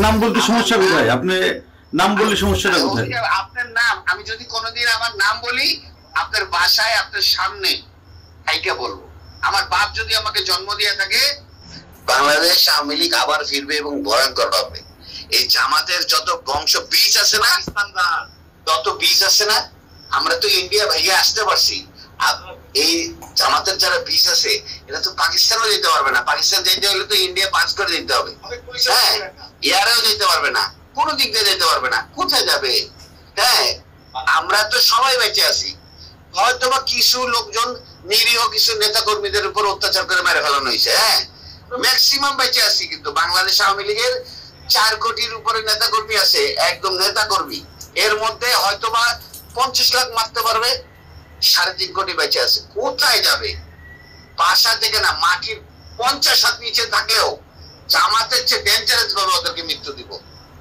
নাম বলতে সমস্যা কোথায়? আপনি নাম বললে সমস্যাটা কোথায়? আপনার নাম আমি যদি কোনোদিন আমার নাম বলি, আপনার বাসায় আপনার সামনে থাইকে বলবো। আমার বাপ যদি আমাকে জন্ম দিয়ে থাকে, বাংলাদেশ আওয়ামী লীগ আবার ফিরবে এবং ভয়ঙ্কর হবে। এই জামাতের যত বংশ বীজ আছে না, তত বীজ আছে না, আমরা তো ইন্ডিয়া ভাইয়া আসতে পারছি। এই জামাতের যারা বীজ আছে এরা তো পাকিস্তানও যেতে পারবে না। পাকিস্তান যেতে হলে তো ইন্ডিয়া পাঁচ করে দিতে হবে। হ্যাঁ, ইয়ারেও যেতে পারবে না, কোনো দিক দিয়ে যেতে পারবে না। কোথায় যাবে? হ্যাঁ, আমরা তো সবাই বেঁচে আছি। হয়তো বা কিছু লোকজন, নিরীহ কিছু নেতা কর্মীদের উপর অত্যাচার করে মেরে ফেলানো হয়েছে। হ্যাঁ, ম্যাক্সিমাম বেঁচে আছি। কিন্তু বাংলাদেশ আওয়ামী লীগের 4 কোটির উপরে নেতা কর্মী আছে, একদম নেতা কর্মী। এর মধ্যে হয়তো বা 50 লাখ মারতে পারবে, 3.5 কোটি বেঁচে আছে। কোথায় যাবে? বাসা থেকে না, মাটির 50 হাত নিচে থাকলেও জামাতের চেয়ে ডেঞ্জারাস ভাবে ওদেরকে মৃত্যু দিব।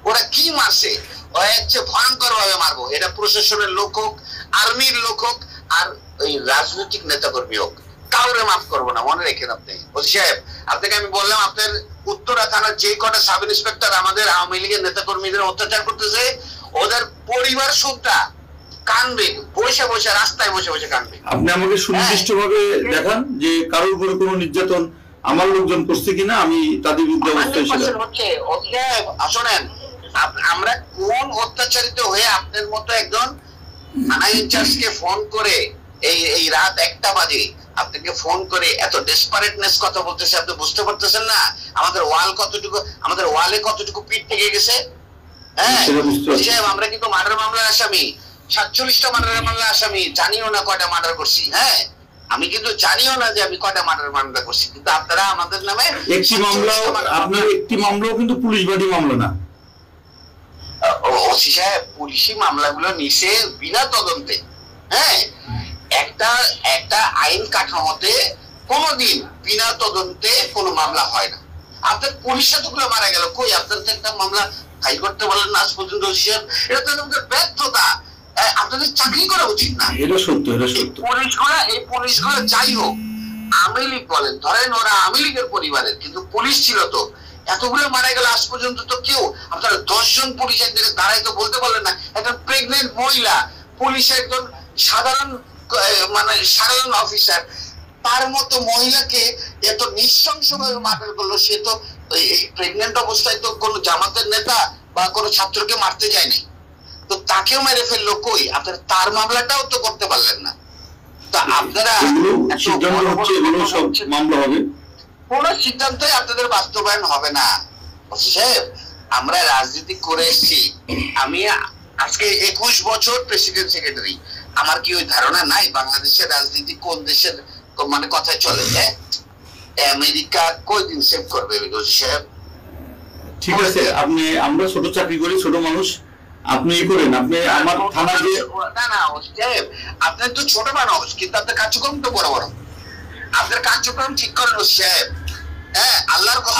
ওরা কি মারছে, ওরা হচ্ছে ভয়ঙ্কর ভাবে মারবো। এটা প্রশাসনের লোক হোক, আর্মির লোক হোক, আর ওই রাজনৈতিক নেতা কর্মী হোক, কাউরে মাফ করবো না। মনে রেখেন আপনি ওসি সাহেব। আপনাকে আমি বললাম, আপনার উত্তরা থানার যে কটা সাব ইন্সপেক্টর আমাদের আওয়ামী লীগের নেতা কর্মীদের অত্যাচার করতেছে, ওদের পরিবার সুদ্ধা কানবে, বসে বসে রাস্তায় বসে বসে কানবে। আপনি আমাকে সুনির্দিষ্ট ভাবে দেখান যে কারোর উপরে কোনো নির্যাতন আমার লোকজন করছে কিনা, আমি তাদের বিরুদ্ধে অবস্থায় ছিলাম। শোনেন, আমরা কোন অত্যাচারিত হয়ে আপনার মতো একজন থানা ইনচার্জকে ফোন করে এই রাত 1টা বাজে আপনাকে ফোন করে এত ডেসপারেটনেস কথা বলতেছে, আপনি বুঝতে পারতেছেন না আমাদের ওয়ালে কতটুকু পিঠ থেকে গেছে। হ্যাঁ সাহেব, আমরা কিন্তু মার্ডার মামলার আসামি, 47টা মার্ডার মামলার আসামি। জানিও না কয়টা মার্ডার করছি। হ্যাঁ, আমি কিন্তু জানিও না যে আমি কয়টা মার্ডার মামলা করছি। কিন্তু আপনারা আমাদের নামে একটি মামলা, আপনার একটি মামলাও কিন্তু পুলিশ বাদী মামলা না। ওসি সাহেব, পুলিশি মামলাগুলো নিছে বিনা তদন্তে। হ্যাঁ, একটা আইন কাঠামোতে কোনোদিন বিনা তদন্তে কোনো মামলা হয় না। আপনার পুলিশ এতগুলো মারা গেল, কই আপনার তো একটা মামলা ফাইল করতে বলেন না আজ পর্যন্ত। ওসি সাহেব, এটা তো আমাদের ব্যর্থতা। আপনাদের চাকরি করা উচিত না। এটা সত্য, এটা সত্য। এই পুলিশগুলো যাই হোক, আওয়ামী লীগ বলেন, ধরেন ওরা আওয়ামী লীগের পরিবারের, কিন্তু পুলিশ ছিল তো। এতগুলো মারা গেল, আজ পর্যন্ত তো কেউ, আপনারা 10 জন পুলিশ একদিকে দাঁড়ায় তো বলতে পারলেন না একটা প্রেগনেন্ট মহিলা পুলিশ, একজন সাধারণ অফিসার, তার মতো মহিলাকে এত নৃশংসভাবে মার্ডার করলো। সে তো এই প্রেগনেন্ট অবস্থায় তো কোনো জামাতের নেতা বা কোনো ছাত্রকে মারতে যায়নি, তো তাকেও মেরে ফেললো। কই আপনারা তার মামলাটাও তো করতে পারলেন না। তো আপনারা মামলা হবে, কোন সিদ্ধান্তই আপনাদের বাস্তবায়ন হবে না। সাহেব, আমরা রাজনীতি করে এসেছি। আমি আজকে 21 বছর প্রেসিডেন্ট সেক্রেটারি। আমার কি ওই ধারণা নাই বাংলাদেশের রাজনীতি কোন দেশের মানে কথায় চলে? আমেরিকা কয়দিন সেভ করবে সাহেব? ঠিক আছে, আপনি, আমরা ছোট চাকরি করি, ছোট মানুষ, আপনি করেন। আপনি আমার থানা যে না সাহেব, আপনি তো ছোট মানুষ, কিন্তু আপনার কার্যক্রম তো বড় বড়। আপনার কার্যক্রম ঠিক করেন সাহেব।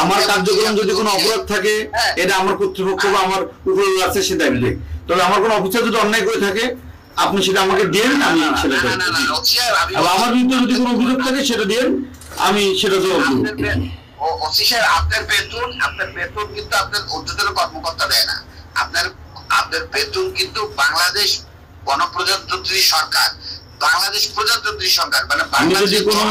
আমার কার্যক্রম যদি কোনো অপরাধ থাকে, এটা আমার কর্তৃপক্ষ বা আমার উপরে আছে সে দাবি দেয়। তবে আমার কোনো অফিসার যদি অন্যায় করে থাকে, আপনি সেটা আমাকে দেন, আমি সেটা দেব। আমার বিরুদ্ধে যদি কোনো অভিযোগ থাকে সেটা দেন, আমি সেটা জবাব দেব। আপনার বেতন কিন্তু আপনার ঊর্ধ্বতন কর্মকর্তা দেয় না। আপনার বেতন কিন্তু বাংলাদেশ গণপ্রজাতন্ত্রী সরকার, বাংলাদেশ প্রজাতন্ত্রী সরকার, মানে আমি যদি কোনো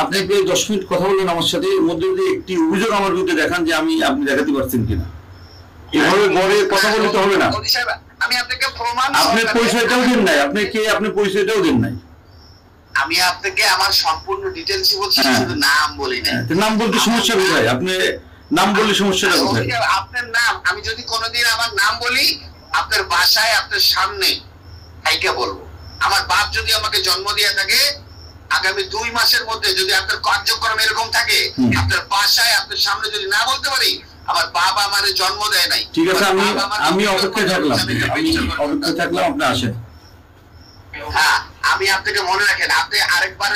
আপনি 10 মিনিট কথা বললেন আমার সাথে, এর মধ্যে যদি একটি অভিযোগ আমার বিরুদ্ধে দেখান যে আপনি দেখাতে পারছেন কিনা, এভাবে গড়ে কথা বলতে হবে না। আমি আপনাকে প্রমাণ, আপনি পরিচয়টাও দেন নাই, আপনি পরিচয়টাও দেন নাই। আমি আপনাকে আমার সম্পূর্ণ ডিটেইলস বলছি, শুধু নাম বলি না। নাম বলতে সমস্যা কোথায়? আপনি নাম বললে সমস্যাটা কোথায়? আপনার নাম আমি যদি কোনোদিন আমার নাম বলি, আপনার বাসায় আপনার সামনে থাইকে বলবো। আমার বাপ যদি আমাকে জন্ম দিয়ে থাকে, আগামী 2 মাসের মধ্যে যদি আপনার কার্যক্রম এরকম থাকে, আপনার বাসায় আপনার সামনে যদি না বলতে পারি, আমার বাবা আমারে জন্ম দেয় নাই। ঠিক আছে, আমি অপেক্ষায় থাকলাম, আপনি আসেন। হ্যাঁ, আমি আপনাকে মনে রাখেন, আপনি আরেকবার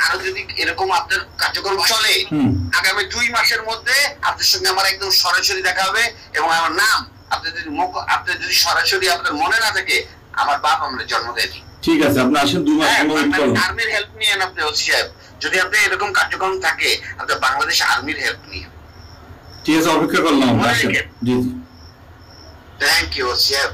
আরো যদি এরকম আপনার কার্যক্রম চলে, আগামী 2 মাসের মধ্যে আপনার সঙ্গে আমার একদম সরাসরি দেখা হবে। এবং আমার নাম আপনি যদি সরাসরি আপনার মনে না থাকে, আমার বাপ আমার জন্ম দেয়নি। ঠিক আছে, আপনি আসেন, 2 মাস আর্মির হেল্প নিয়েন আপনি ওসি সাহেব। যদি আপনি এরকম কার্যক্রম থাকে, আপনি বাংলাদেশ আর্মির হেল্প নিয়ে। ঠিক আছে, অপেক্ষা করলাম আমরা। জি জি, থ্যাংক ইউ শেফ।